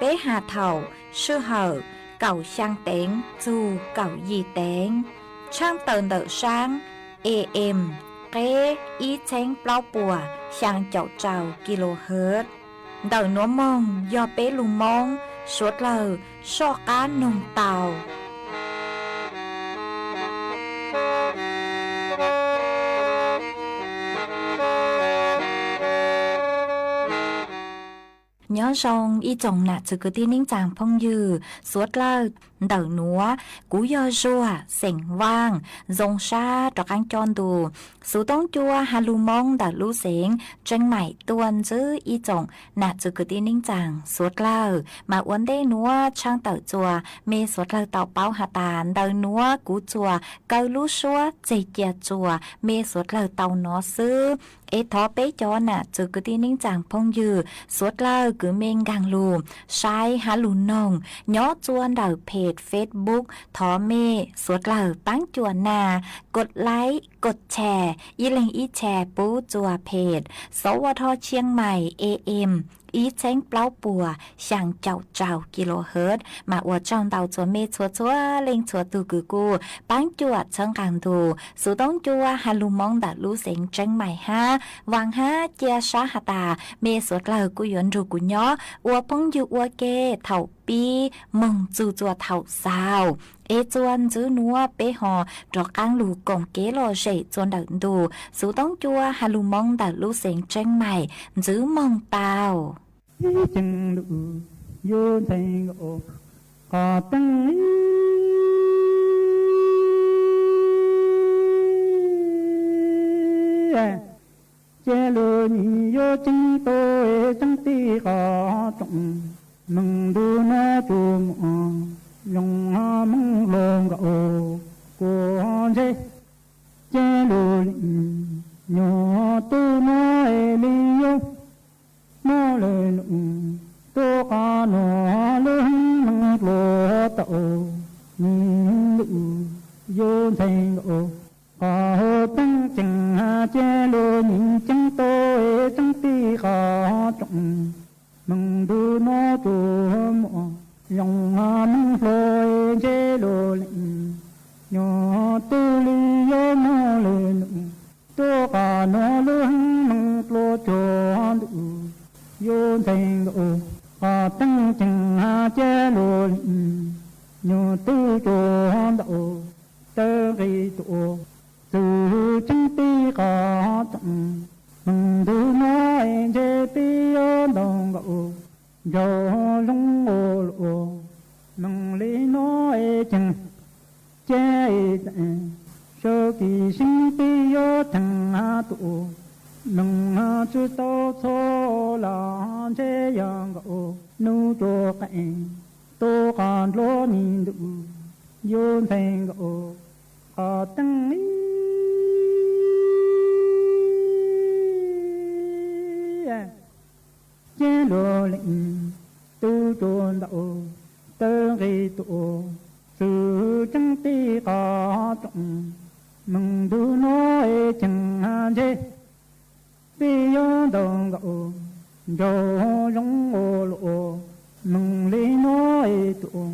bế hà thầu sư hờ cầu sang tiếng dù cầu gì tiếng trang tờn đỡ sáng AM kế ý chén bao bùa sang chậu trào kHz đỡ nó mong do bế lùng mong suốt lờ so cá nông tàu nhớ xong y chồng nạ chứ cứ tin nín chàng phong dư suốt lơ đỡ núa cú yơ rùa sỉnh vang dòng xa trọc anh tròn đù số tông chua hà lù mong đỡ lũ sỉnh tranh mải tuần chứ y chồng nạ chứ cứ tin nín chàng suốt lơ mà uốn đê núa trang tờ chùa mê suốt lơ tàu bao hà tàn đỡ núa cú chùa câu lũ xua chê chè chùa mê suốt lơ tàu nó sư ế thó bế cho nạ chứ cứ tin nín chàng phong dư suốt lơ cứ mình gang lù sai há lù nồng nhó chuan đảo page Facebook thó mê suốt lờ bán chuan nàกดไลค์กดแชร์อีเล็งอีแชร์ปูจัวเพจสวทเชียงใหม่ AM ý chén plau bùa sang chào chào kHz mà ở trong tàu chúa mê chúa chúa lên chúa từ cử cô bán chuột chân càng thù số tống chua hà lù mong đã lú xịn tranh mày ha vàng ha chia xá hà tà mê suốt lời của yuan rù của nhó ua phong dụ ua kê thầu pi mừng chù chùa thầu sao ê chuan giữ núa bế hò trọ cang lù cổng kế lò rể chuan đợn đù số tống chua hà lù mong đã lú xịn tranh mày giữ mong tàu chừng đủ vô thành ngộ có tăng che lô nhị vô chân tôi chân ti có trọng mừng đu na chùm lòng mong lòng gạo của dê che lô nhỏ tôi nói li yêu nó lên tôi có nó lên lúa tàu nhìn lũ vô thành ngộ có tăng chừng che lúa nhìn chân tôi chân ti có trọng mừng đu nó chùm lòng mong lôi che lúa nhỏ tôi li vô nó lên tôi có nó lên lúa cho vô thành ngộ có tăng chừng che lúa nhỏ tư cho đậu tơ gây tổ từ chân ti có trọng mừng đu nói che ti đồng ngộ do lung ngộ lộ mừng lý nói chừng che sơ kỳ sinh ti yo thằng tổ nâng chú tao cho là chế yang gạo nu cho cái tô còn lo nhìn đủ vô thành gạo có tăng ý chế lo lệnh tu cho đạo tơ gây tổ sự chân ti có trọng mừng đu nói chẳng chế bi yo đồng gạo do long ô lộ mừng lý nói tụ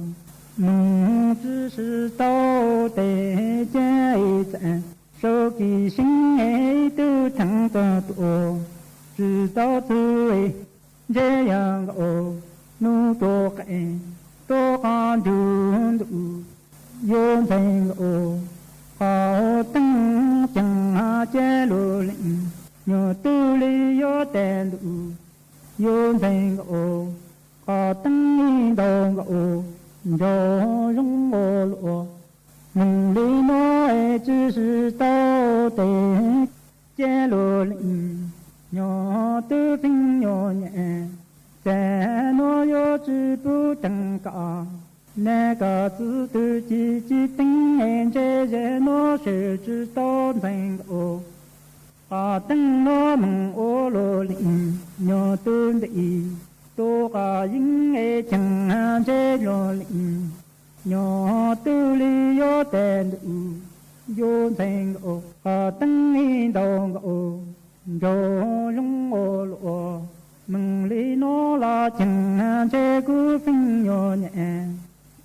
mừng chỉ sư tao tề trái chẳng sau kỳ sinh ấy tư thắng tờ tụ chỉ tao tươi dễ dàng gạo nu tô cái tô con đường đủ vô thành gạo có tăng chẳng che lô lệnh nhờ tư lý yo tên đủ vô thành ngộ có tăng ni đầu ngộ do rung ngộ lộ mừng lý nói chỉ sư tao tế che lô lệnh nhỏ tư tinh nhỏ nhẹ sẽ nó yo chỉ bu chẳng cả nè cả tư tư chỉ tinh hẹn che nó sẽ chỉ tao thành ngộ có tăng nó mừng ô lô lệnh nhỏ tương địa tô cả những nghe chẳng chế lô lệnh nhỏ tư lý yo tên đủ vô thành ngộ có tăng ni đầu ngộ do lung ô lộ mừng lý nó là chừng chế cú phình nhỏ nhẹ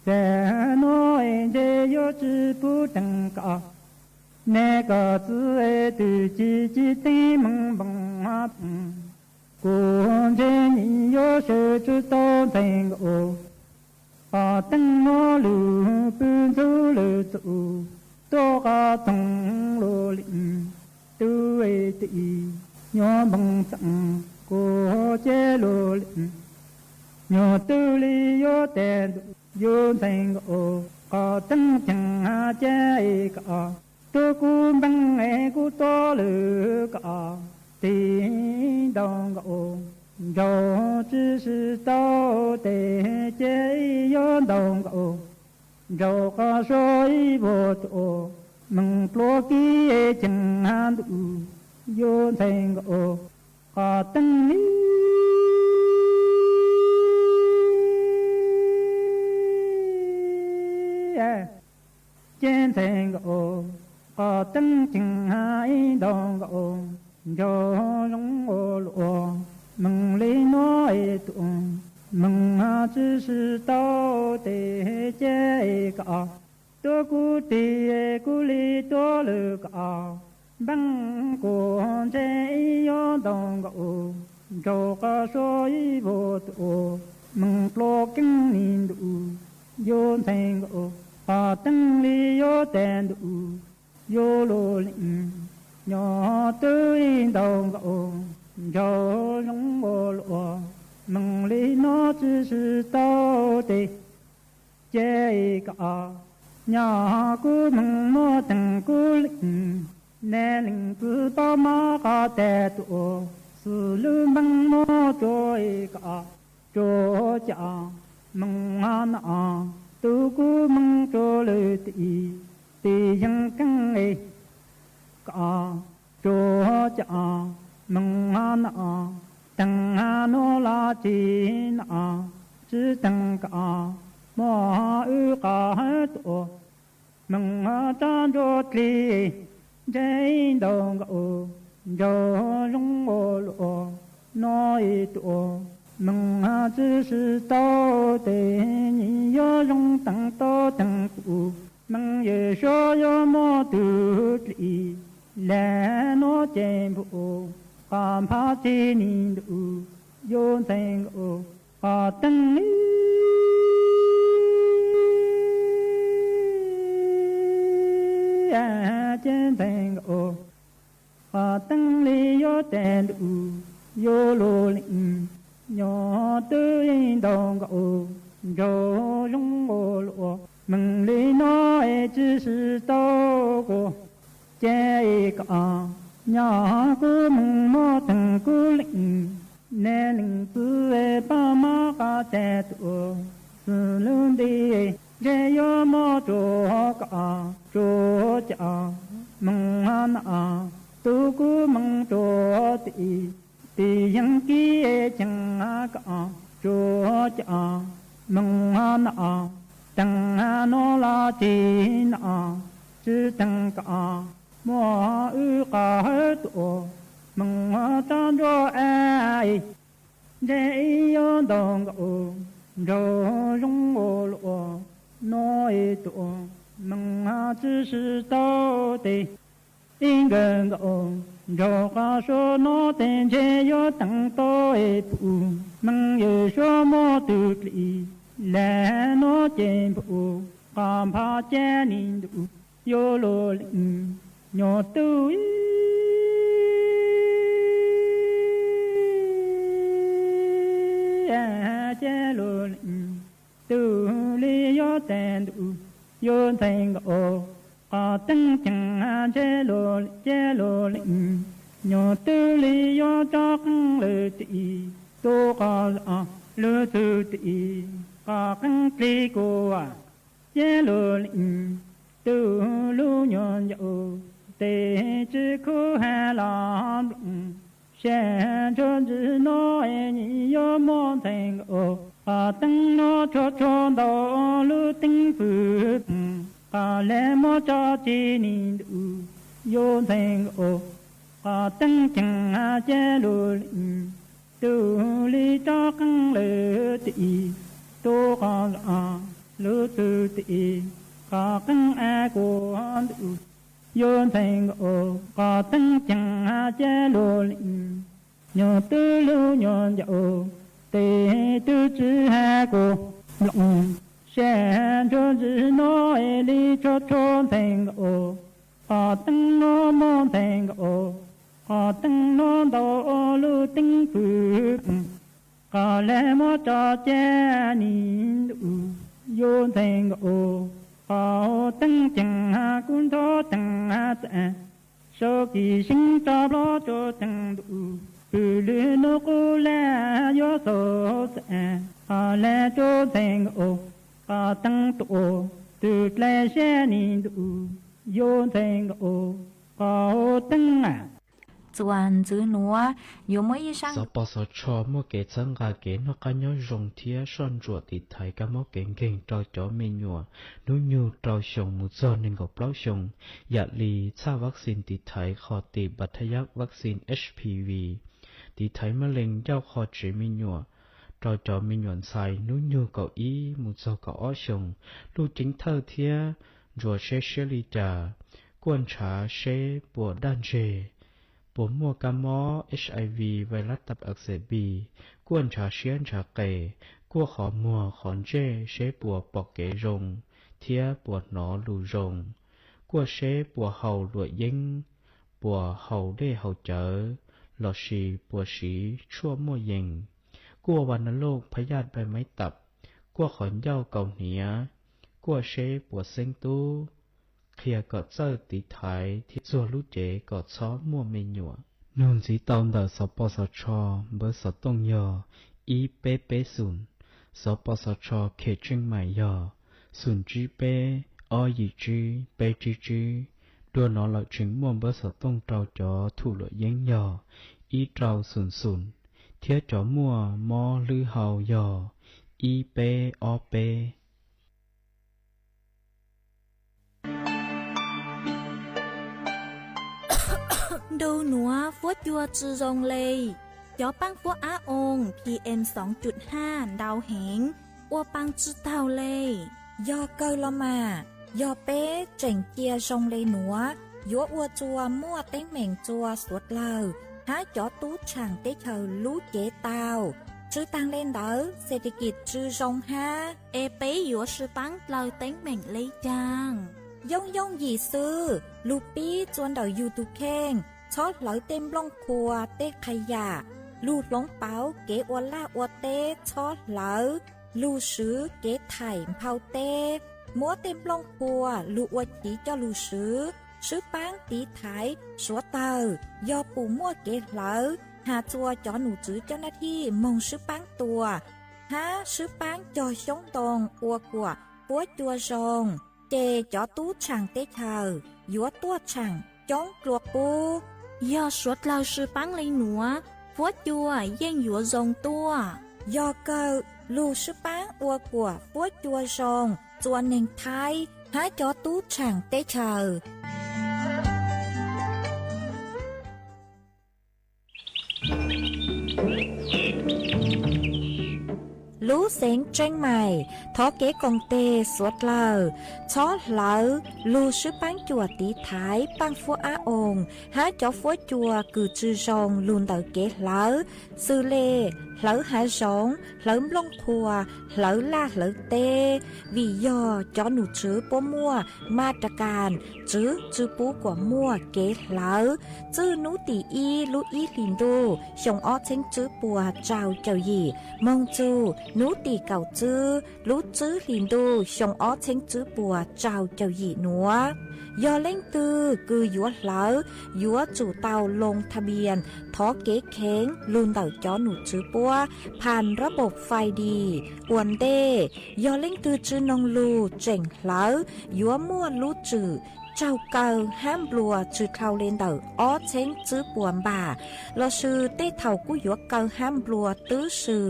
sẽ nói chế yo chữ bù đằng cả nè cả chữ từ chỉ tên mừng bằng áp cuốn chế nhị yo sư chữ tô thành ô à tăng nó lù bùn chú lù tụ tô cả tung lô lịnh tu tị nhỏ bằng sẵn cô chế lô lịnh nhỏ tu li yo tên yo thành ô cả tăng chẳng chế cả tu cu bằng cu to lư cả tình đồng ô rồi chỉ是道的这样đồng ô rồi có soi vô tổ mừng lo kia chẳng hạn đủ vô thành ô có tăng ý trên thành ô có tăng chẳng hạn đồng ô rồi rong ô lộ mừng lý nói tụ mừng chỉ是道的这个多古的古里多了个bằng cuốn chế yo đồng gạo cho cả soi vô tổ mừng lo kinh niên đủ yo thành gạo à tăng li yo tên đủ yo lo lĩnh nhỏ tới đồng gạo cho giống bộ lộ mừng lý nó chỉ是道的这个nhà cứ mừng nó từng cứ lĩnh nên linh cứ bao ma cả tệ tổ sự lưu mừng nó trôi cả trôi cha mừng an à tu cứ mừng trôi lời tì dân căng ấy cả trôi cha mừng an à tăng nó là chỉ na chỉ tăng cả mà ư cả tổ mừng ta trôi đi trên đồng gạo rồi rong ô lộ nói tổ mừng chỉ是道的你要用当道当苦mừng也说要么独立来诺进步看怕这你路有成哦啊等你trên thành ô và tăng lý yo tên đủ yo lô lĩnh nhỏ tư đồng gạo rồi rong ô lộ mừng lý nói chỉ是道过这个nhà cứ mừng nó từng cứ lĩnh nên lĩnh tư ba má cả tệ tổ sự luôn đi chế yo mô chỗ cả chỗ cha mừng an à tu cứ mừng chỗ tì dân kia chẳng cả chỗ cha mừng an à chẳng nó là chỉ na chứ chẳng cả mua ư cả hết tổ mừng ta cho ai để yo đồng gạo rồi rong ô lộ nói tổ mừng chỉ是道的应该个就话说那天前要等到一步mừng有什么道理来那进步干怕见你度有罗领nhỏ tu chế lô tu li yo tên đủ yo thành ô à tăng chẳng chế lô nhỏ tu li yo cho khăn lư tị tu ca lư tu tị ca khăn tri cô à chế lô tu lu nhon yo tê chỉ khu hà la sẽ cho chỉ nói nhị yo mong thành ô à tăng nó cho đó lu tinh phước à lẽ mò cho chỉ nín đủ yo thành ô à tăng chẳng chế lu từ ly cho căng lệ tị tô có lạ lỡ từ tị có căng ai của đủ yon thành ô có tăng chẳng cha lô lĩnh nhờ tư lưu nhon dạo tê tư chữ hai cô lòng sẽ cho chữ nói đi cho trốn thành ô có tăng nó mong thành ô có tăng nó đầu lưu tinh phước có lẽ mà cho cha nín đủ yon thành ô có tăng chẳng cũng thó tăng ta sau khi sinh ra lo cho tăng đủ từ lưỡi nó cô la gió sổ sa có lẽ cho thành ô có tăng tổ từ lẽ sẽ nín đủ yon thành ô có tăng chuẩn chữ núa yếu mới y sang sao bao giờ cho mua cái chân gà cái nó cá nhau rồng thía son ruột thì thấy cá máu kén kén trò chó mê nhùa núi nhu trò sông một giờ nên gặp lão sông dạ lì xa vaccine thì thấy khó tì bạch thay giác vaccine HPV thì thấy mà lên giao khó chỉ mê nhùa trò chó mê nhuận xài núi nhu cậu ý một giờ cậu ó sông lưu chính thơ thía ruột sẽ lì trà quan trả sẽ bộ đan chê bộ mua cá mó HIV virus tập ạc sệ bì, quan trà xiên trà kề, qua khó mua khón chê xế bùa bọc kế rồng, thía bùa nó lù rồng, qua xế bùa hầu lụa dính, bùa hầu đê hầu chở, lọ xì bùa xí chua mua dình, quaวันโลกพยาธิใบไม้ตับ qua khón dao cầu nĩa, qua xế bùa sinh tu, khi có chơi tí thái thì rồi lúc chế có chó mua mê nhựa nôn chỉ tông đờ sáu bao sáu cho bữa sáu tông yò y bê bê sùn sáu bao sáu cho kể chân mày yò sùn chí bê o gì chí bê chí chí đua nó lại chứng mua bữa sáu tông trâu cho thủ lợi giấy yò y trâu sùn sùn thiết chó mua mò lư hầu yò y bê o bê đâu núa vuốt chua chư rong lây gió băng vuốt á ong PM 2.5 đào hẹn ua băng chư tàu lây do cơ lo mà do bé chỉnh chia rong lê núa dúa ua chua mua tiếng mèn chua suốt lờ há chó tú chẳng tế chờ lú chế tàu chứ tăng lên đỡ sẽ đi kịp chư rong ha ê bế dúa sư băng lời tiếng mèn lây chàng dông dông gì sư lù bí chuan đầu YouTube khen chót lỡ tem lông khua tê khai giả lù lông báo kế ua la ua tê chót lỡ lù sứ kế thải phao tê múa tem lông khua lù ua chỉ cho lù sứ bán tí thái số tờ do bù mua kế lỡ hà chua cho nụ chữ cho na thi mong sứ bán tùa há sứ bán cho sống tồn ua của búa chua rồng chê cho tú chẳng tế thờ dúa tua chẳng chống ruột bu do suốt lao sư băng lây núa vuốt chua yên dúa rồng tua do cơ lù sư bán ua của búa chua rồng chua nền thái há cho tú chẳng tế thờ lú xén tranh mày thó kế công tê suốt lờ chó lỡ lù sư bán chùa tí thái băng phua á ồn há chó phua chùa cử chư rồng luôn đợi kế lỡ sư lê lỡ há rồng lỡ lông khua lỡ la lỡ tê vì do chó nụ chữ bố mua ma trà càn chữ bố của mua kế lỡ chữ nú tỷ y lú y lìn đô xong ó chênh chữ bùa trao chào gì mong chu nú tỷ cầu chữ lú chữ lìn đô xong ó chênh chữ bùa trao chào gì nữa do lên tư cư dúa lỡ dúa chủ tàu lงทะเบียนท้อเก๋แข็งลุนเต่าจอหนูจื้อปัวผ่านระบบไฟดีอวนเดยอเล่งตือจื้อนองลูเจ๋งเหลายัวมั่วลูจื้อ เจ้าเก่าห้ามบัวจืดเท่าเลนเดออ้อเช้งจื้อปวนบ่าเราชื่อเต้เท่ากู้หยวกเก่าห้ามบัวตื้อชื่อ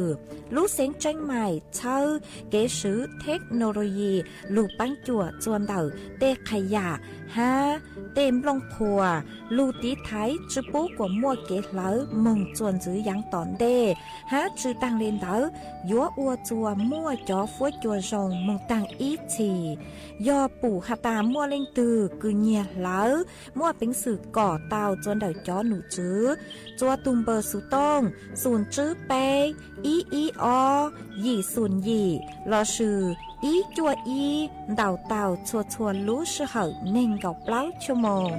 รู้เสียงใจใหม่เช่าเก๋ซื้อเทคโนโลยีลูกปั้งจั่วจวนเดอเต้ขยะฮะเต็มลงพัวลูตีไทยจื้อปูกว่ามัวเก๋เหลอมึงจวนจื้อยังตอนเด้ฮะจื้อตังเลนเดอยัวอัวจัวมัวจ่อฟัวจัวจงมึงตังอีทียอปู่หาตามัวเล่งตือกือเงียเหลามัวเป็นสื่อก่อเตาจนเดาจ้อหนูจื้อจัวตุมเบอร์สุต้องศูนย์จื้อเปอีอยี่ศูนย์ยี่รอชื่ออีจัวอีเดาเตาชัวรู้ชื่อเหาเน่งเก่าเปล่าชั่วโมง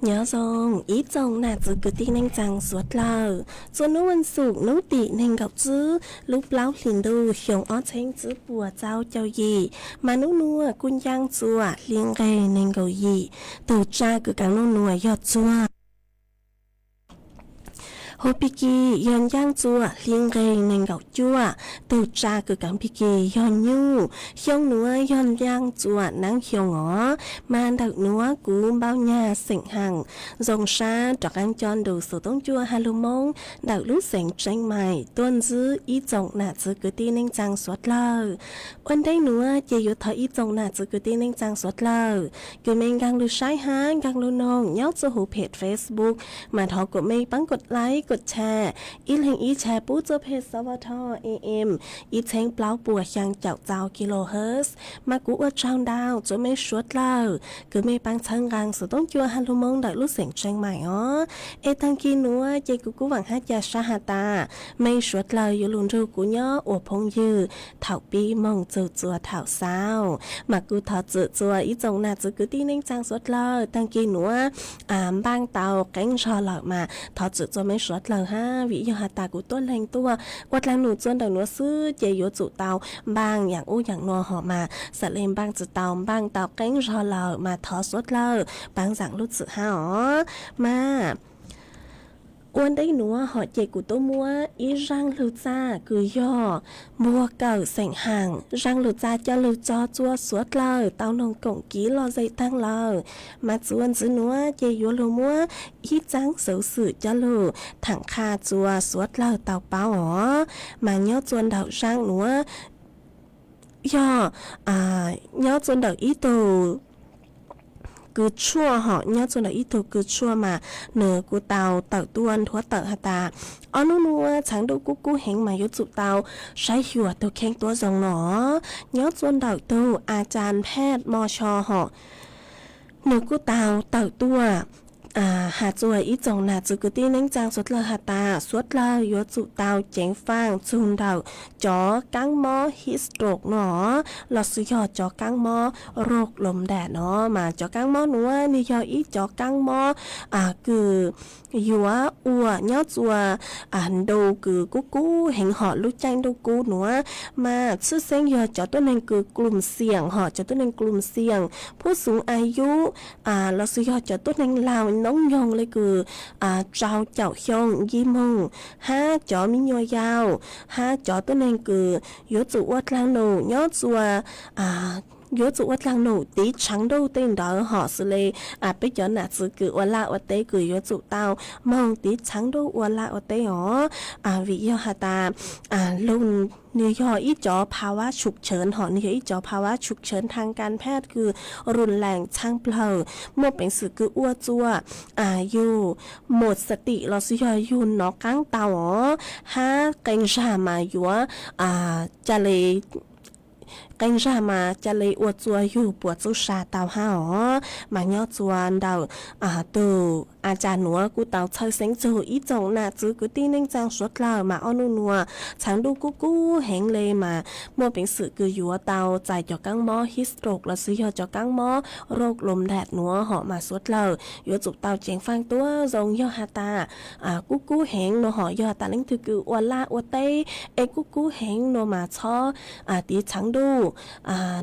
nhớ rằng ý chồng là từ cứ tin anh chàng suốt lờ cho nó ăn sụp nó tị nên gặp chứ lúc lão liền đu hiểu ó chén chứ bùa trao cho gì mà nó nua quân giang chùa liên gây nên cầu gì từ cha cứ càng nó nua giọt chùa hồ piki yon giang chua liên gây nên gạo chua từ cha cứ cảm piki yon nhu hiong núa yon giang chua nắng hiong ngõ mà đặc núa cú bao nhà sỉnh hàng dòng sa trọc ăn chọn đồ số tông chua halumong đặc lúc sỉnh tranh mày tuân dư ý trọng nà dư cứ tin nên chang suốt lờ ôn đây núa chỉ yếu thở ý trọng nà dư cứ tin nên chang suốt lờ cứ mình gang lưu sai há gang lưu nong nhóc cho hồ page Facebook mà thọ của mình bắn gột like กดแชร์อีเล็งอีแชร์ปู้เจอเพจสวท AM อีเชงเปล่าปัวยังเจ้ากิโลเฮิรตซ์มากูว่าช่างดาวจะไม่ชวดเล่าคือไม่ปังช่างรังสุดต้องจัวฮันลุมงได้รู้เสียงเชียงใหม่อ๋อตังกีนัวเจกูหวังฮัจยาชาฮาตาไม่ชวดเลยอยู่ลุนรูกูย่ออวพงยือเถ่าปีมองเจอจัวเถ่าเศร้ามากูทอเจอจัวอีจงน่าจะกูตีนิ่งจังสวดเลยตังกีนัวบ้างเตาแกงชอหลอกมาทอเจอจัวไม่ชวดเลยฮะวิยาฮาตากูต้นแรงตัววัดแรงหนูจวนดังนัวซื้อเจโยจุเตาบ้างอย่างอู้อย่างนัวหอมาสะเลมบ้างจุเตาบ้างเตาแกงชอหลอกมาทอสวดเลยบางสั่งลุดสึฮะอ๋อมาอ้วนได้หนัวหอเจกูตัวมัวอีรังลูจ้าคือย่อมัวเก่าเสียงห่างรังลูจ้าจะลูจอจัวสวดเลยเต้านงกงกี้รอใจตั้งเลยมาจวนจื้อนัวเจยัวลูมัวอีจังเสือสื่อจะลูถังคาจัวสวดเลยเต้าเป้าอ๋อมาเงี้ยจวนเดารังหนัวย่อเงี้ยจวนเดาอีตูcứ chua họ nhớ cho là ít thôi cứ chua mà nửa của tàu tàu tuôn thua tàu hạt ta ởนู้นchẳng đâu cú hẹn mà yếu chụp tàu sai hiểu tàu khenตัวdòng nó nhớ cho đào tàuอาจารย์แพทย์มชhọ nửa của tàu tàu tuaหาจัวอีจงน่ะจือกุตีเน่งจางสวดเลหาตาสวดเลยอจุเตาเจ๋งฟางจุนเดาจอกังหมอฮิสโตรกเนาะเราซื้อยอจอกังหมอโรคลมแดดเนาะมาจอกังหมอหนัวนี่ยออีจอกังหมอคือยัวอัวเนาะจัวดูคือกูเห็นหอลูกจังดูกูหนัวมาชื่อเสียงยอจอตัวนึงคือกลุ่มเสี่ยงหอจอตัวนึงกลุ่มเสี่ยงผู้สูงอายุเราซื้อยอจอตัวนึงลาวน้องยองเลยคือเจ้าเจ้ายองยี่มงห้าจอมิญยาวห้าจอตัวนึงคือยอจุวัดลางหนูยอจัวyếu chủ vật lăng nổ tí trắng đâu tên đó họ xử lý bây giờ là sự cử ở lại ở đây cử yếu chủ tao mong tí trắng đâu ở lại ở đây ó vì yêu hà ta lôngนี่ย่ออีจอภาวะฉุกเฉินหอนี่อีจอภาวะฉุกเฉินทางการแพทย์คือรุนแรงช่างเปล่าเมื่อเป็นสื่อคืออ้วจัวอยู่หมดสติเราสิย่ออยู่นอกกลางเตาอ๋อห้าเก่งชามาอยู่จะเลยกันรามาจะเลยอวดจัวอยู่ปวดจุชาเตาห้าอ๋อมาย่อจวนเดาตูอาจารย์หนัวกูเตาเชยเสียงจูอีจงน่ะจื้อกูตีนิ่งจังสวดลาวมาอ้อนัวฉันดูกูแหงเลยมาเมื่อเป็นสื่อคืออยู่เตาใจจอกังหมอฮิสโตรกและซื้อยอจอกังหมอโรคลมแดดหนัวเหาะมาสวดลาวอยู่จุกเตาเจียงฟังตัวทรงย่อฮาตากูแหงโนเหาะย่อตาลิงถือคืออวลาอวเต้กูแหงโนมาช้อตีฉันดู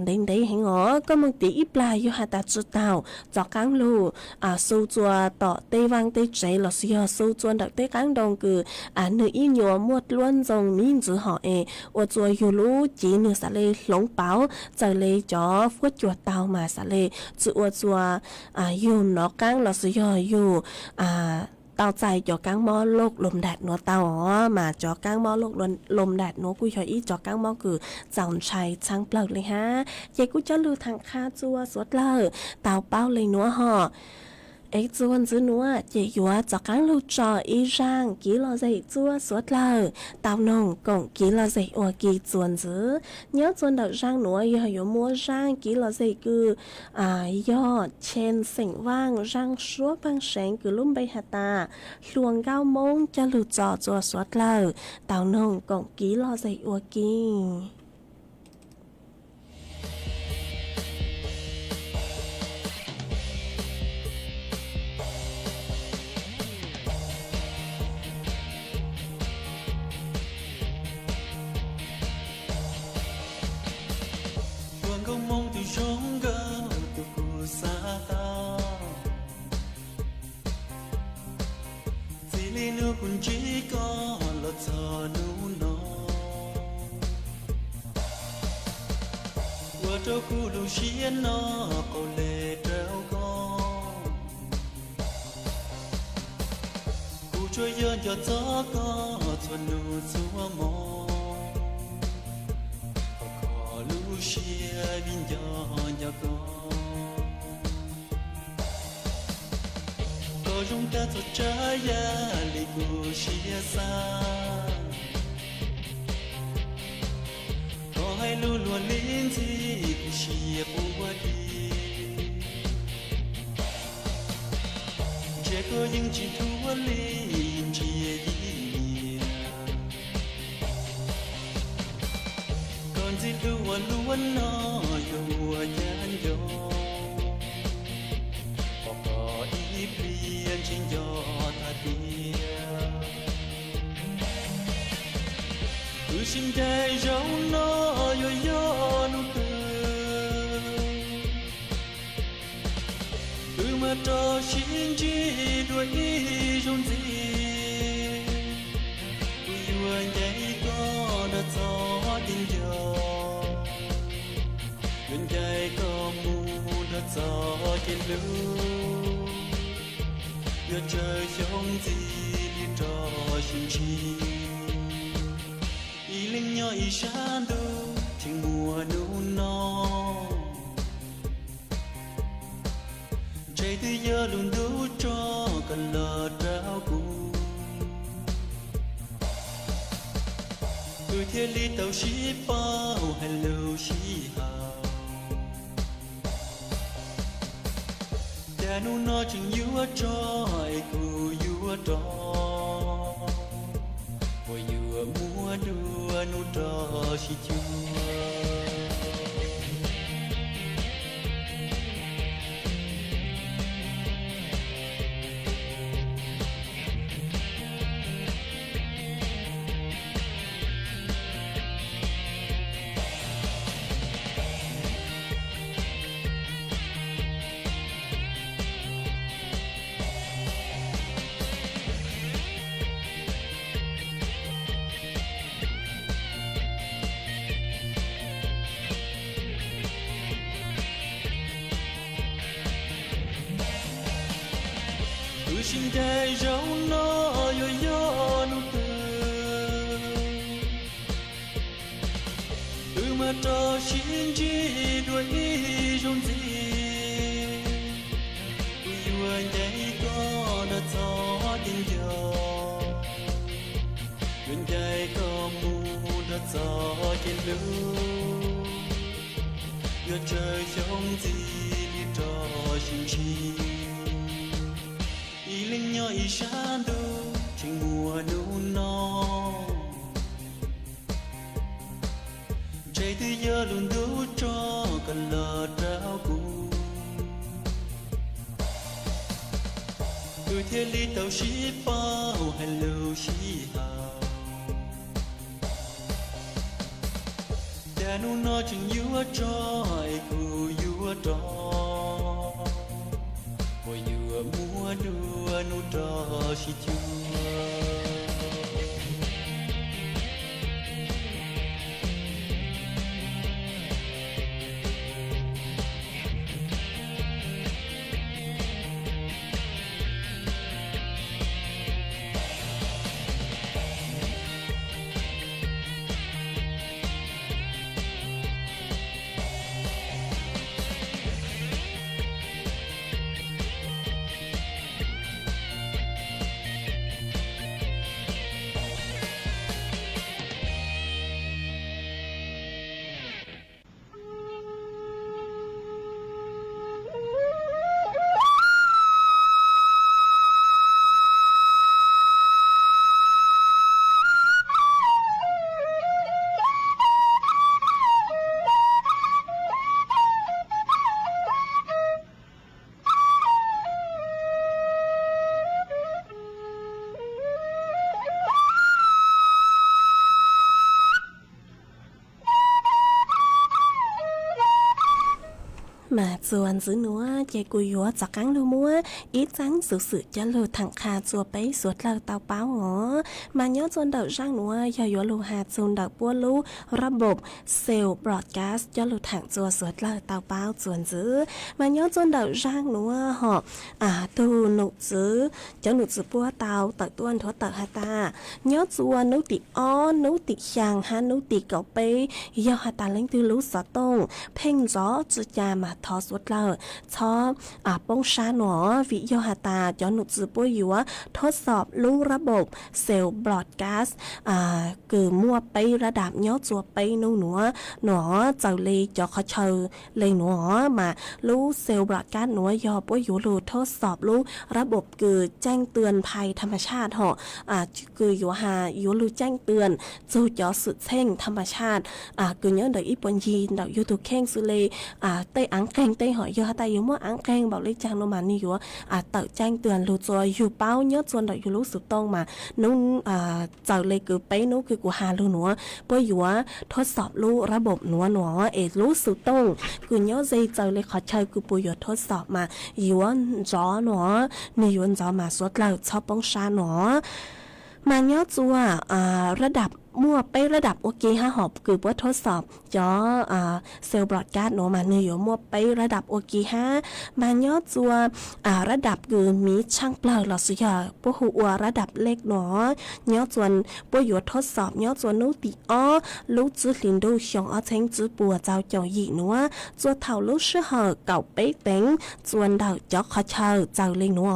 เด้งเห็นอ๋อก็มึงตีอีปลายอยู่หาตาจุดเตาจอกกังลูสู้จัวต่อเตวังเตใจหลอสิยอสู้จวนดักเตกังดงคือเนื้ออีหยัวมวดล้วนจงมีนจือห่ออวจัวอยู่รู้จีเนื้อสะเลหลงเป๋าใจเลยจ่อฟัดจัวเตามาสะเลจืออวจัวอยู่นอกกังหลอสิยออยู่เตาใจจอกังหม้อโลกลมแดดนัวเตามาจอกังหม้อโลกลมแดดนัวกูชอยอีจอกังหม้อคือจอมชัยช่างเปล่าเลยฮะเจกูจะลือทางคาจัวสวดเลยเตาเป้าเลยนัวห่อจวนจื้อนัวเจยัวจอกังลูจออีร่างกี่ลอใจจัวสวดเลยเตานงกงกี่ลอใจอวกี่จวนจื้อเนื้อจวนเดาร่างนัวอยู่มัวร่างกี่ลอใจคือยอดเชนเสียงว่างร่างชัวบางแสงคือลุ่มใบหาตาหลวง9 โมงจะลูจอจัวสวดเลยเตานงกงกี่ลอใจอวกี่คุณจีก็ลดจอนูนอว่าเจ้าคู่ลูเชียนนอเอาเลเจ้าก็กูช่วยเยินยอดจอก็ชวนนูสัวมอขอลูเชียบินยอยก็ rung ta cho trái ya li cô chia xa có hay lu lùa liên gì cô chia bùa đi che có những chỉ thua liên chia đi còn gì lùa lùa nó lùa nhàn gió có ý biển trên gió ta đi cứ xin đây dấu nó yo yo nụ từ mà cho xin chỉ đuổi ý rong gì vừa nhảy có đã gió đến giờ bên gai có mù đã gió trên lưu giờ trời giống gì đi trò xin chi ý linh nhỏ ý sáng đâu thì mùa nụ nó trái từ giờ luôn đủ cho cần lờ trao cũ từ thiên lý tàu ship bao hello shi hào cha nu nó chừng yêu cho ai cô yêu cho ôi yêu mua đua nu cho shi chua xin đây dấu nó yo yo nụ từ mà cho xin chỉ đuổi ý rong gì vừa nhảy có đã gió đến giờ bên gai có mù đã gió trên lưu giờ trời giống gì đi trò xin chi ý linh nhỏ ý sáng đâu trên mùa nụ nó trái từ giờ luôn đủ cho cần lờ trao cũ từ thiên lý tàu ship bao hello shi hào cha nu nó chừng yêu cho ai cô yêu cho ôi yêu mua đua nu cho shi chua mà chuan giữ núa chạy cùi yếu giặc cắn lưu múa ít trắng sự cho lưu thẳng khà chùa bấy suốt lâu tàu báo ngõ mà nhớ chuan đậu răng núa do yếu lưu hà chuan đậu bua lưuระบบ cell broadcast cho lưu thẳng chùa suốt lâu tàu báo chuan giữ mà nhớ chuan đậu răng núa họ tu nụ giữ cho nụ giữ bua tàu tàu tuan thua tàu hà ta nhớ chuan nụ tị on nụ tị chàng hà nụ tị cậu bấy do hà ta lấy từ lũ sọ tông phênh gió chữ cha mà ทอสุดเลยชอป้องชาหนอวิโยหตาจอหนุจือปุ้ยอยู่ว่าทดสอบรู้ระบบเซลล์บรอดแคสต์คือมั่วไประดับย้อจัวไปนู่นหนอเจ้าเลยจอเขาเชอเลยหนอมารู้เซลล์บรอดแคสต์หนอยอปุ้ยอยู่รู้ทดสอบรู้ระบบคือแจ้งเตือนภัยธรรมชาติเหาะคืออยู่หาอยู่รู้แจ้งเตือนจูจอสุดเช่งธรรมชาติคือย้อนเด็กอีปนยีนเด็กยูทูบแข่งสุเลยเตยอังแกงเตยหอยยอแต่อยู่มั่วอังแกงบอกเลยจังโนมานี่อยู่เตยแจ้งเตือนรู้จอยอยู่เป้าย้อนจนเด็กอยู่รู้สุดตรงมานุ่งเจ้าเลยคือไปนู้คือกูหารู้หนัวเพื่ออยู่ทดสอบรู้ระบบหนัวรู้สุดตรงคือย้อนใจเจ้าเลยขอเชิญกูปุยทดสอบมาอยู่จ้อหนัวนี่อยู่จ้อมาสวดเราชอบป้องชาหนัวมาย้อนจัวระดับมั่วไประดับโอเค5หอบคือว่าทดสอบจอเซลล์บรอดแคสต์โนมาเนื้อมั่วไประดับโอเค5มาย่อจัวระดับคือมีช่างเปล่าหลอดสุยาพวกหัวระดับเล็กหนอย่อจวนพวกอยู่ทดสอบย่อจวนนู้ติรู้จื้อลินดูชงเชิงจื้อปัวเจ้าเจ้าหยีนัวจัวเท่ารู้ชื่อเหอเก่าเป๊ะเต็งจวนดาวจอกขอเชอเจ้าเลยหนัว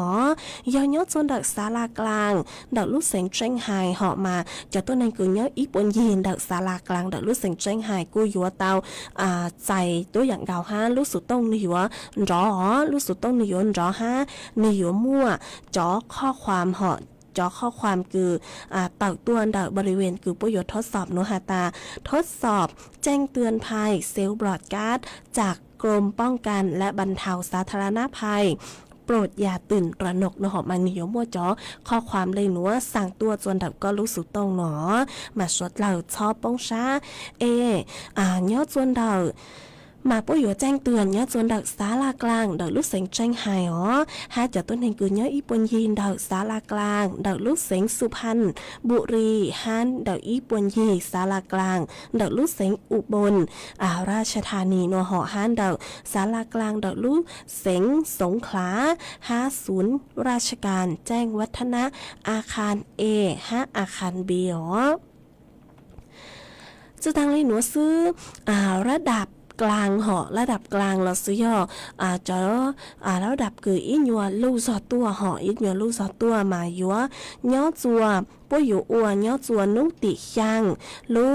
ย่อจวนดาวศาลากลางดาวลูกเสียงเจ้งไฮเหาะมาจะตัวนั้นคืออีปนยีนดักศาลากลางดักรู้สึกเจ้งหายกูอยู่เตาใจตัวอย่างเก่าฮะรู้สึกต้องนี่อยู่รอรู้สึกต้องนี่อยู่รอฮะนี่อยู่มั่วจ่อข้อความเหาะจอข้อความคือเต่าตัวดักบริเวณคือประโยชน์ทดสอบโนหาตาทดสอบแจ้งเตือนภัยเซลล์บรอดแคสต์จากกรมป้องกันและบรรเทาสาธารณภัยโปรดอย่าตื่นตระหนกนะหอมันนิยมมั่วจ๋อข้อความเลยหนัวสั่งตัวจนดับก็รู้สึกตรงหนอมาสวดเหล่าชอบป้องช้าย่อจนเดามาปุ้ยหัวแจ้งเตือนย้อจนดักศาลากลางดักลูกเสียงแจ้งหายหาจากต้นแห่งกืนย้ออีปนยีนดักศาลากลางดักลูกเสียงสุพรรณบุรีฮันดักอีปนยีศาลากลางดักลูกเสียงอุบลราชธานีนหอฮันดักศาลากลางดักลูกเสียงสงขลา50ราชการแจ้งวัฒนะอาคาร A อาคาร B จะตั้งเลยหนูซื้อระดับกลางเหาะระดับกลางเราซื้อย่อจอระดับคืออีหยัวลูกสอดตัวเหาะอีหยัวลูกสอดตัวมายัวย่อจัวป่วยอยู่อ้วนย่อจัวนุติช่างลู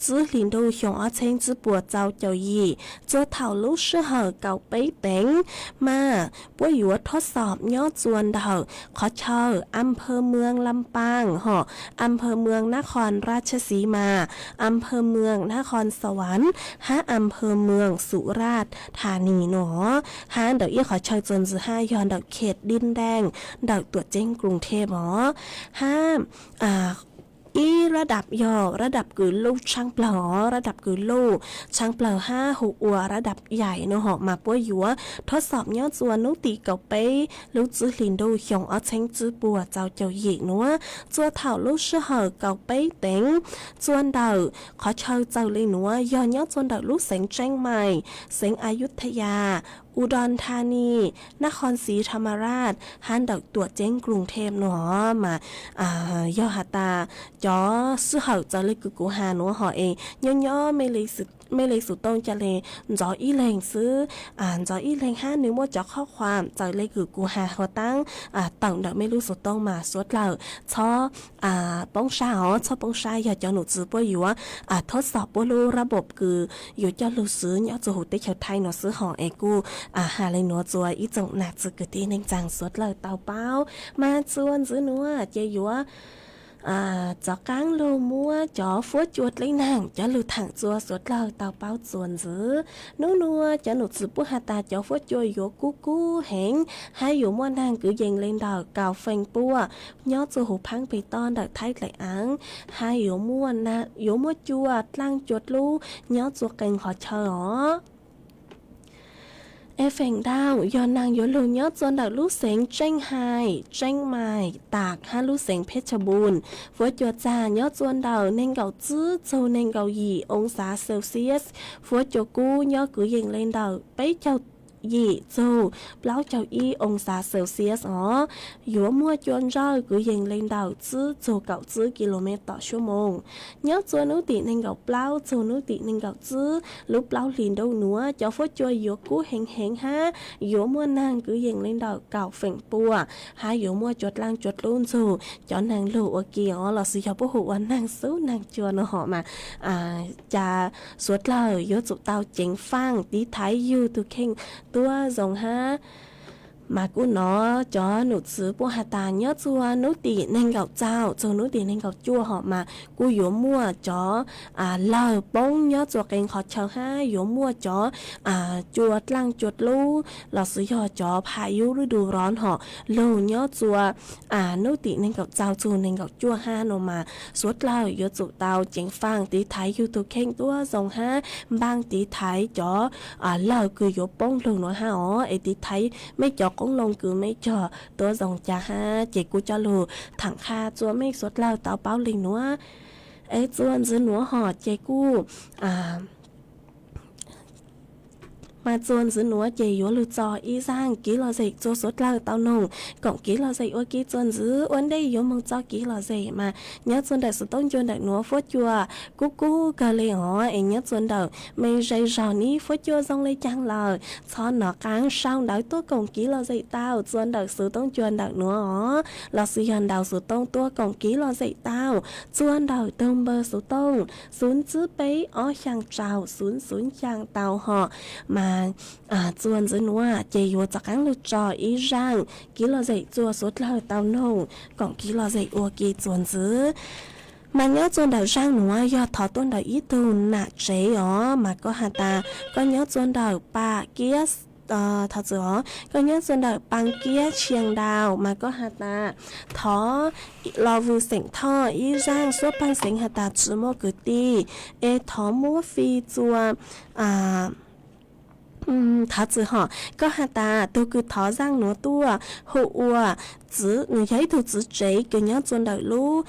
จื้อลินดูชงเชิงจื้อปัวเจ้าเจ้ายีเจ้าเท่าลูกชื่อเหอเก่าไปเต็งมาป่วยอยู่ทดสอบย่อจวนเดาขอเชิญอำเภอเมืองลำปางเหาะอำเภอเมืองนครราชสีมาอำเภอเมืองนครสวรรค์อำเภอเมืองสุราษฎร์ธานีหนอเดี๋ยวขอเชิญจนจะย้อนเดี๋ยวเขตดินแดงเดี๋ยวตัวเจ้งกรุงเทพอีระดับย่อระดับกือลูกช่างเปล่าระดับกือลูกช่างเปล่า5 หัวระดับใหญ่เนาะหอกมาป่วยอยู่ทดสอบย่อจวนนุติเก่าไปลูกจื้อลินดูชงเชิงจื้อปัวเจ้าเจ้าหญิงนัวจัวเท่าลูกชื่อเหอเก่าไปเต็งจวนเดาขอเชิญเจ้าเลยนัวย่อย่อจวนเดาลูกเสียงแจ้งใหม่เสียงอยุธยาอุดรธานีนครศรีธรรมราชฮันดักตัวเจ้งกรุงเทพหนอมาย่อหาตาจอซื้อเหาจะเลยกูหาหนูหอเองย่อไม่เลยสุดตรงจะเลยจออีแรงซื้อจออีแรง5นิ้วมั่วจอข้อความจะเลยกูหาเขาตั้งต่างดักไม่รู้สุดตรงมาสวดเหล่าชอป้องชาชอป้องชาอย่าจอหนูจื้อป่วยอยู่ทดสอบป่วยรู้ระบบคืออยู่จะรู้ซื้อย่อจะหูเตเขียวไทยหนูซื้อหอเอกูหาเลยหนัวจัวอีจงหนักจะเกิดที่หนึ่งจังสวดเลยเตาเป้ามาชวนซื้อหนัวเจียวจอก้างโลมัวจอฟัวจวดเลยนางจะหลุดถังจัวสวดเลยเตาเป้าชวนซื้อนัวจะหนุดสืบปุหาตาจอฟัวจวยอยู่กู้เห็นให้อยู่มัวนางกือเย็งเล่นดอกกาวเฟงปัวยอดจัวหูพังไปตอนดักไทยไหลอังให้อยู่มัวนะอยู่มัวจวดล่างจวดลูยอดจัวเก่งขอเชอเอฟเฟงดาวยอนนางยลูยอดจนดักลูกเสียงเจ้งไฮเจ้งไม้ตากลูกเสียงเพชรบูรณ์ฟัวจวดจานยอดจนดาวเน่งเก่าจื้อโจเน่งเก่าหยีองศาเซลเซียสฟัวจวกูยอดกือยิงเล่นดาวไปเจ้า dị dù báo châu y ông xã Celsius ó yếu mua chuan rơi cứ dành lên đầu chứ dù cậu chứ km/h nhớ chua nấu tị nên gạo báo chua nấu tị nên gạo chứ lúc báo liền đâu nữa cho phốt chua yếu cú hẹn ha yếu mua nàng cứ dành lên đầu cậu phèn bùa hai yếu mua chuột lang chuột luôn dù cho nàng lụ ở kia ó là sự cho bố hụ nàng xấu nàng chua nó họ mà cha suốt lời yếu tụ tao chính phang tí thái yêu tu khen tua dòng ha mà cô nó cho nụ sứ bộ hạt tà nhớ chua nấu tỉ nên gạo chao cho nấu tỉ nên gạo chua họ mà cô yếu mua cho lờ bông nhớ chua kênh họ chờ ha yếu mua cho chuột lăng chuột lú là sử dụng cho phải yếu đồ rón họ lâu nhớ chua nấu tỉ nên gạo chao chua nên gạo chua ha nó mà suốt lâu yếu tụ tao chính phang tí thái yêu tu khen tua dòng ha bang tí thái cho lờ cứ yếu bông luôn nó ha ó ấy tí thái mấy cho cũng lông cứ mấy cho tôi dòng cha ha chị cô cho lù thẳng kha chúa mấy suốt lao tao báo linh nữa ấy chuan dưới nữa họ chị cô mà chuan dưới nữa chị yếu lù cho ý sang kỹ là gì cho suốt lao tao nồng cộng kỹ là gì ôi kỹ chuan dưới ổn đây yếu mong cho kỹ là gì mà nhớ chuan đại sự tông chuan đại nữa phốt chùa cú cà lê họ em nhớ chuan đầu mình dây rào ní phốt chùa dòng lấy chăng lời cho nó cáng sao đảo tôi cộng kỹ là gì tao chuan đại sự tông chuan đại nữa họ là sự hiện đạo sự tông tôi cộng kỹ là gì tao chuan đầu tông bơ sự tông xuống chữ bấy ó sang trào xuống sang tàu họ mà chuan dưới nữa chị yếu chắc ăn lụt trò ý rằng kỹ là gì chùa suốt lời tao nồng còn kỹ là gì ua kỹ chuan dưới mà nhớ chuan đầu sang nữa do thọ tuân đầu ý tu nạ chế ó mà có hạt ta có nhớ chuan đầu ba kia thật sự ó có nhớ chuan đầu bằng kia chiang đào mà có hạt ta thọ lo vu sỉnh thọ ý rằng suốt bằng sỉnh hạt ta chỉ mua cứ đi e thọ mua phi chùa thật sự họ có hạt ta tôi cứ thọ răng nó tua hộ ua chữ người thấy tôi chữ chế cứ nhớ chuan đầu lú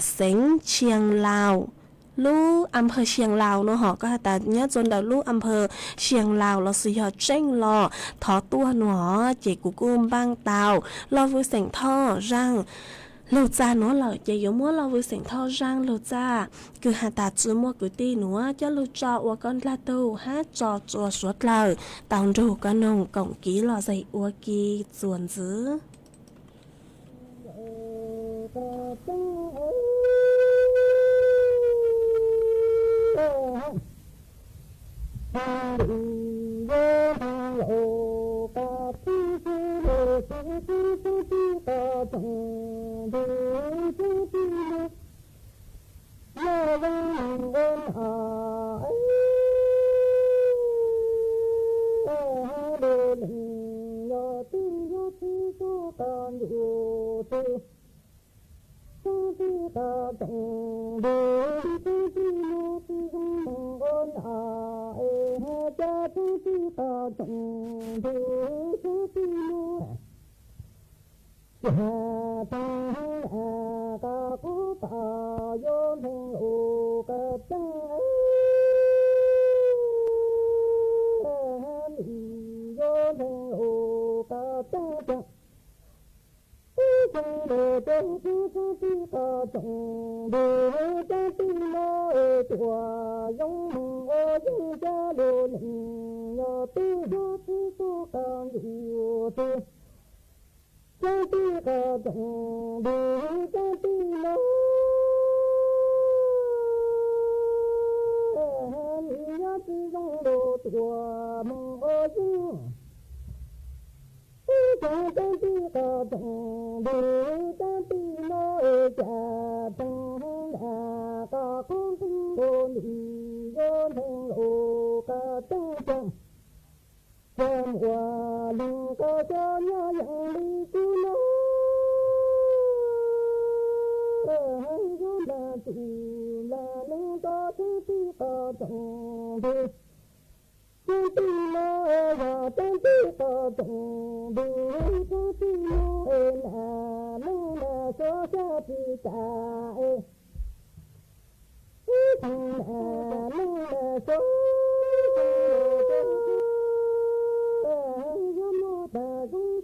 sỉnh chiang lao lú âm hơ chiang lao nó họ có hạt ta nhớ chuan đầu lú âm hơ chiang lao là sự họ tranh lò thọ tua nó chỉ của cô băng tàu lo vui sỉnh thọ răng lột ra nó là chỉ giống mua lo với sỉnh thao rang lột ra cứ hạt tạt chưa mua cứ ti nữa cho lột cho và con la tô hát cho suốt lời tàu đủ con nồng cộng ký lò dậy ua kỳ chuồn dữ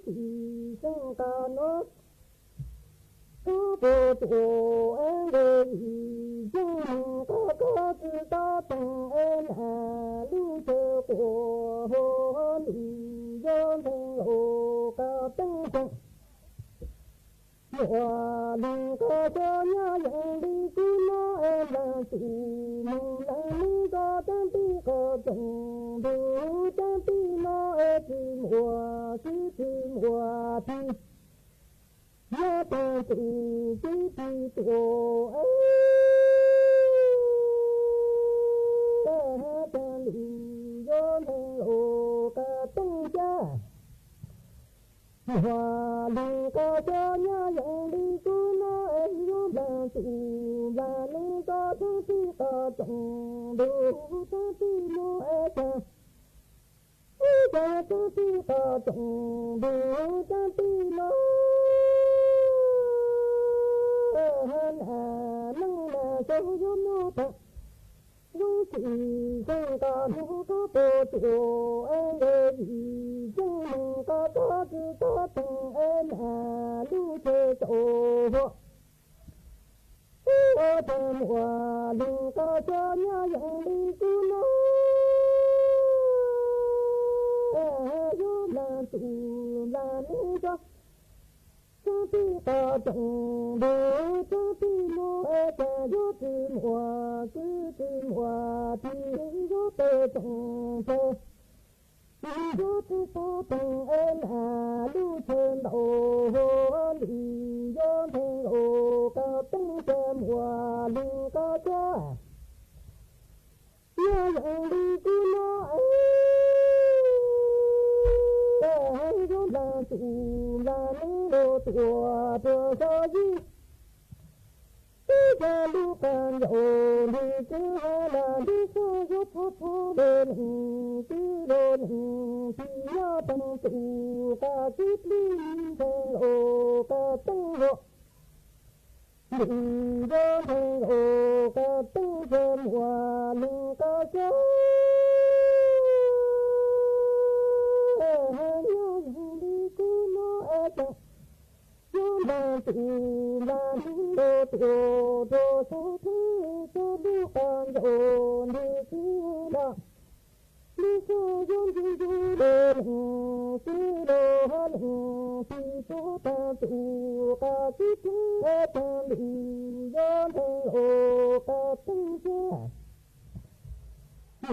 chỉ sang cả nó có bộ tổ em về chẳng có chữ ta tặng em lưu chờ của hồn dân thành lộ cả tăng trọng mùa lưng có cho nhà yang đi cứ nó em là chủ mong là lý có tăng tí có chồng đủ tăng tí nó em chỉ mùa thì nhớ tăng tí chỉ tổ ấy ta tăng lý dân thành lộ cả tăng cha hòa lưng có cho nhà yang đi cứ nó em vô là chủ là lý có thứ tí có chồng đủ thứ tí nó em cha thứ tí có chồng đủ thứ tí nó hơn nâng là sâu vô nó thật dung chỉ không có nó có bộ chủ em về gì chẳng mình có chỉ có từng em lưu chế chỗ ở trong hòa đừng có cho nhà yang đi cứ nó vô là chủ là lý do cho tí có chồng để cho tí nó cha vô tí mùa cứ tí mùa thì vô tê chồng tê vô tí có chồng em lưu trên đầu lý do thành ô cao tăng cho mùa lưng có cha nhà yang đi cứ nó vô là chủ là lý đồ tua cho gì cha lu can dỗ đi chứ là đi cho giúp phụ bên chứ bên thì nhớ tăng tụ ca chút đi thành ô ca tăng hộ đừng vô thành ô ca tăng thêm hòa lưng ca cho nhớ đi cứ nó vô là tụ là lý đồ đồ số thứ cho lu can dỗ đi chứ là lý do dân dân dân đền chứ đồ hân thì số ta tụ ca chút ta lý dân thành ô ca tăng cha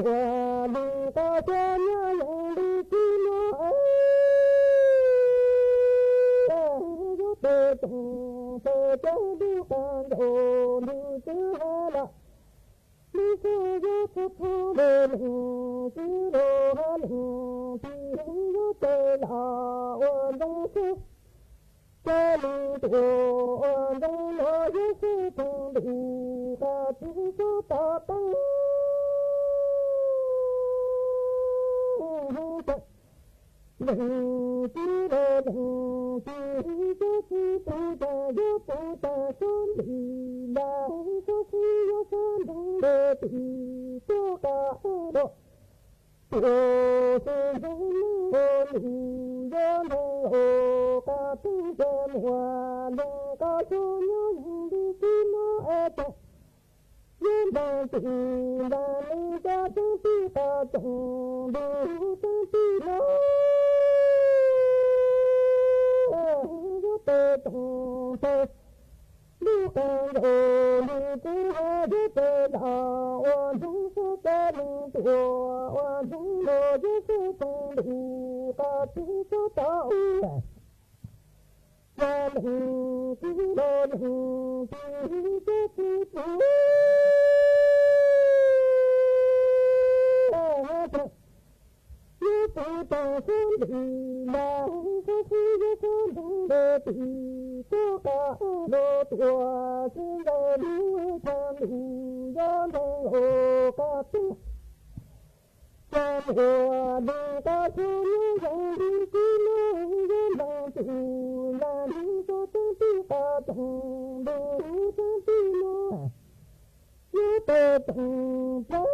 hòa lưng ca cha nhớ yang đi cứ nó tê chồng tê cháu đi can đồ đi chứ là đi cho vô phụ bên chứ đồ hân thì vô tê là ôn đông sư cha lý tổ ôn đông lo vô sư thằng đi ta chứ số ta tăng đừng chứ đồ đừng chứ cho chứ ta vô ta sơn đi là cho chứ vô sơn đừng để tì cho cả độ tổ sư đừng ô lì dân thằng ô ca tư chân hòa đừng có cho nhớ đi chứ nó chồng dân đàn tì là lý cho chứ tí ta chồng đủ chứ tí nó tê chồng tê lu can dỗ đi chứ vô tê là oan chúng số ta lưng tua oan chúng đồ với số chồng đủ ca chứ số ta cha lưng chứ đồ lưng chứ chứ chứ như ta ta sơn đi là số khi như sơn đừng để tì cho cả đồ tua xin ra lưu tham đi dân thành ô ca tư cha mùa đừng ta cho như rằng đi cứ nói dân bằng tụ là đi cho tăng tí ta chồng đủ tăng tí nó như ta chồng ta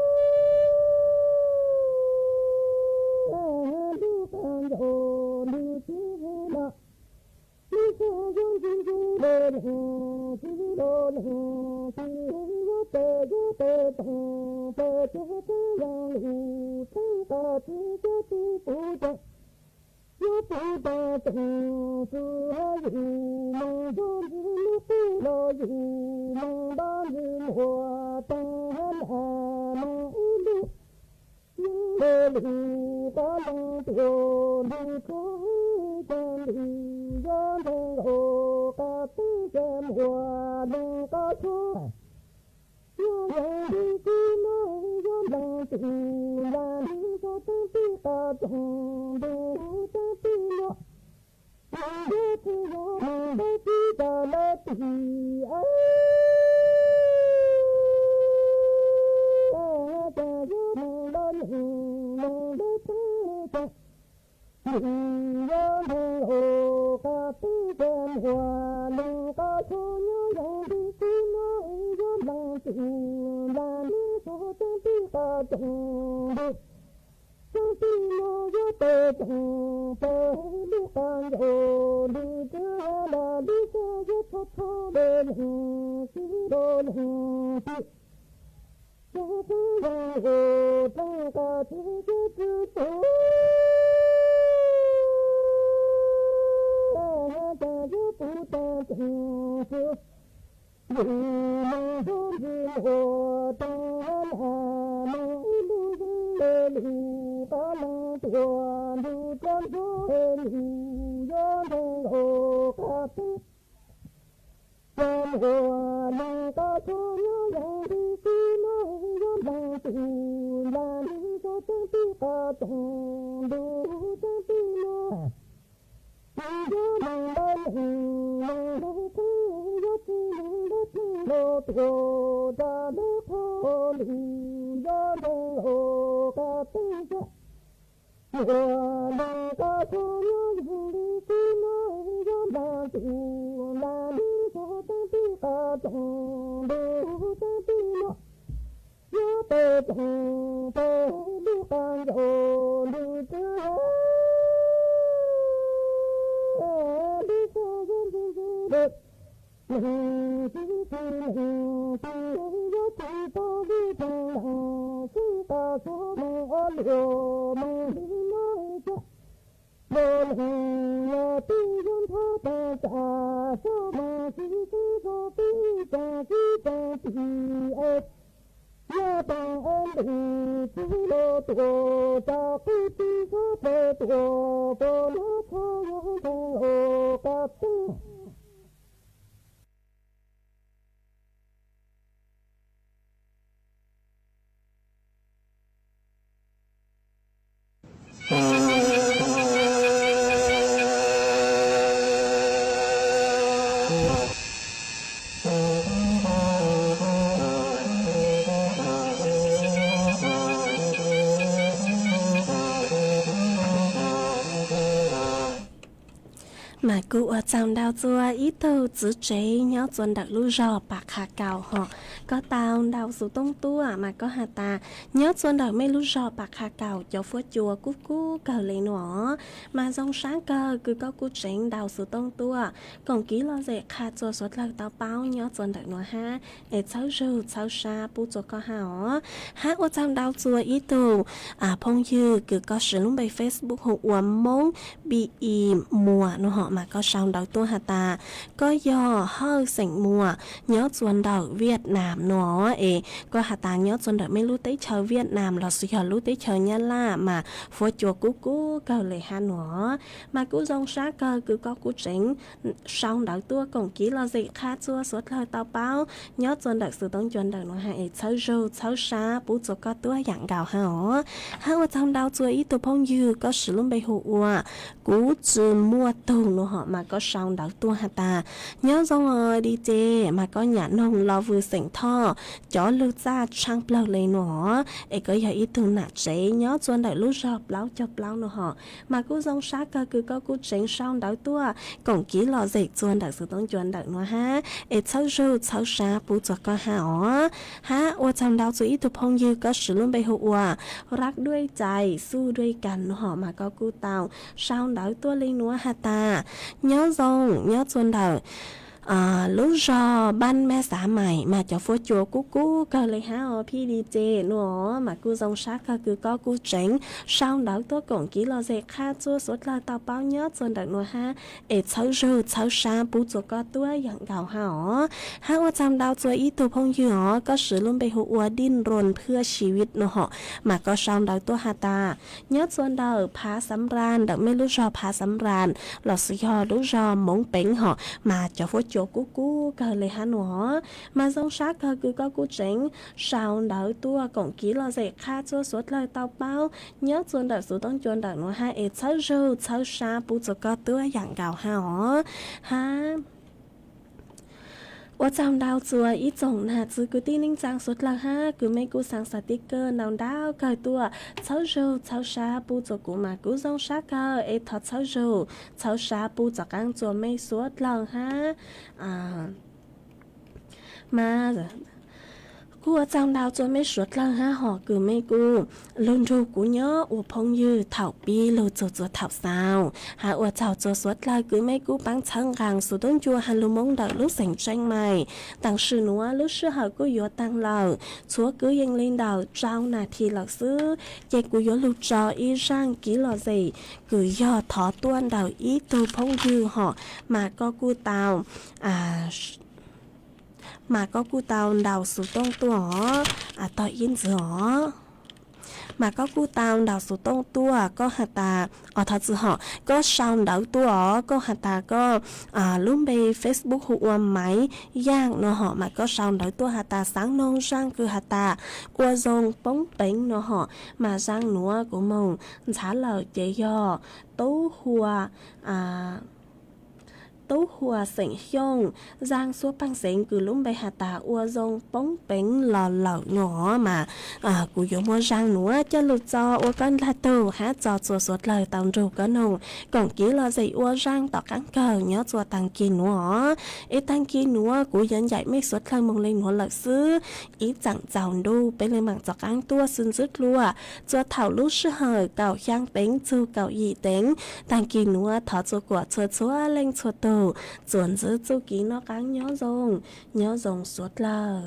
lu can dỗ đi chứ mà cụ ở trong đào chùa ít từ chữ chế nhớ chuẩn đặc lưu rò bạc hà cào họ có tàu đào số tông tua mà có hà ta nhớ chuẩn đặc mấy lưu rò bạc hà cào cho phước chùa cú cú cờ lấy nữa mà dòng sáng cờ cứ có cú chén đào số tông tua còn ký lo dễ khá cho số lần tao báo nhớ chuẩn đặc nữa ha để cháu rưu cháu xa bù cho có hảo hát ở trong đào chùa ít từ phong dư cứ có sử dụng bài Facebook hộ uống mông bị mùa nó họ mà có sao đầu tua hà ta có do hơi sảnh mùa nhớ chuẩn đầu Việt Nam nó có hà ta nhớ chuẩn đầu mấy lúc tới chờ Việt Nam là sự lúc tới chờ nhân la mà phố chùa cú cú cờ lệ hà nó mà cú dòng sát cờ cứ có cú chỉnh sao đầu tua còn ký là gì khá chua suốt lời tao báo nhớ chuẩn đầu sự tông chuẩn đầu nó hay cháu râu cháu xa bố cho có tua dạng gạo hả ở trong đào chùa ít tu phong dư có sử dụng bài hộ cú chữ mua tù nó họ mà có sao đảo tua hà ta nhớ dòng đi chê mà có nhà nông lo vừa sảnh tho chó lưu ra trang blau lấy nó ấy có giờ ít tu nạt chế nhớ chuẩn đại lúc rọp láo chọc láo nó họ mà cú dòng sát cơ cứ có cú chén sao đảo tua còn ký lò dậy chuẩn đại sự tông chuẩn đại nó ha ấy cháu râu cháu xa bố cho có hả ha ở trong đào chùa ít tu phong dư có sử dụng bài hộรักด้วยใจสู้ด้วยกันhọ mà có cú tàu sao đảo tua lên núa hà ta nhớ dòng nhớ chuẩn đảo lúc do ban mẹ xã mày mà cho phố chùa cú cơ lấy háพี่ดีเจnữa mà cứ dòng sát cứ có cú tránh sau đó tôi cũng kỹ lo dễ khá chua suốt là tao bao nhớ rồi đặc nữa ha ế cháu rơ cháu xa bú cho có tuổi dạng gạo haว่าจำดาวตัวอีตัวพงอยู่ก็สือลุ่มไปหัวดิ้นรนเพื่อชีวิตเนาะมาก็ชาวดาวตัวฮาตาเนื้อส่วนดาวพาสำราญดอกไม่รู้รอพาสำราญหลอดสิยอรู้รอมงเป่งเหาะมาจะฟูโจกู้ก็เลยฮะหนูมาทรงชักก็คือก็กู้เจ๋งชาวดาวตัวกงกี้เราเสกค่าชั่วสวดเลยเตาเป้าเนื้อส่วนดาวสูต้องจวนดาวหนูฮะเอเช้าเร็วเช้าช้าปูจะก็ตัวอย่างเก่าฮะว่าจำดาวจัวอีจงน่ะจือกูตีนิ่งจางสุดละฮะกูไม่กูสั่งสติกเกอร์นาวดาวเกยตัวเช้าเร็วเช้าช้าปูจะกูมากูส่งชักเกอเอทอดเช้าเร็วเช้าช้าปูจะกางจัวไม่สวดละฮะมากูจำดาวจนไม่สวดละฮะหอกูไม่กูลุนรูกูเนาะอวพงยืดเถ่าปีโลจัวเถ่าสาวหาอวเถ่าจัวสวดละกูไม่กูปังชังกางสุดต้นจัวฮันลุมงดักลูกเสียงใจใหม่ต่างชื่อหนัวลูกชื่อหากูยัวตังเหล่าชัวกูยังเล่นดาวเจ้านาทีหลักซื้อเจกูยัวลูกจออีร่างกี่หล่อสิกูย่อถอต้วนดาวอีตัวพงยืดหอมาก็กูเตามาก็กูเตาดาวสุต้งตัวต่อยินสือมาก็กูเตาดาวสุต้งตัวก็หัตตาทัดสือก็ชาวดาวตัวก็หัตตาก็ลุ่มไป Facebook หัวไหมย่างเนาะมาก็ชาวดาวตัวหัตตาสังนงช่างคือหัตตาอวซงป้องเป่งเนาะมาสร้างหนัวกูมงช้าเหล่าเจยอตู้หัวตู้หัวเสียงยงจางซัวปังเสียงคือลุ่มไปหาตาอัวจงป้องเป่งหล่อหนอมากูยมัวจางหนัวจะหลุดจออัวกันละตูหาจอจัวสดเลยตามรูก็นงก่อนกี้เราใส่อัวจางต่อกังเกินเนาะจัวตังกินหนัวตังกินหนัวกูยันใหญ่ไม่สดเลยมองเลยหนัวหลักซื้ออีจังเจ้าดูไปเลยหมักจอกังตัวซึนซึดรัวจัวเถาลูกชื่อเหอเก่าย่างเต็งจูเก่าอีเต็งตังกินหนัวถอจัวกวดชัวเล่งชัวตูchuẩn giữ chu ký nó cắn nhớ rồng suốt lời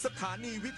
สถานีวิท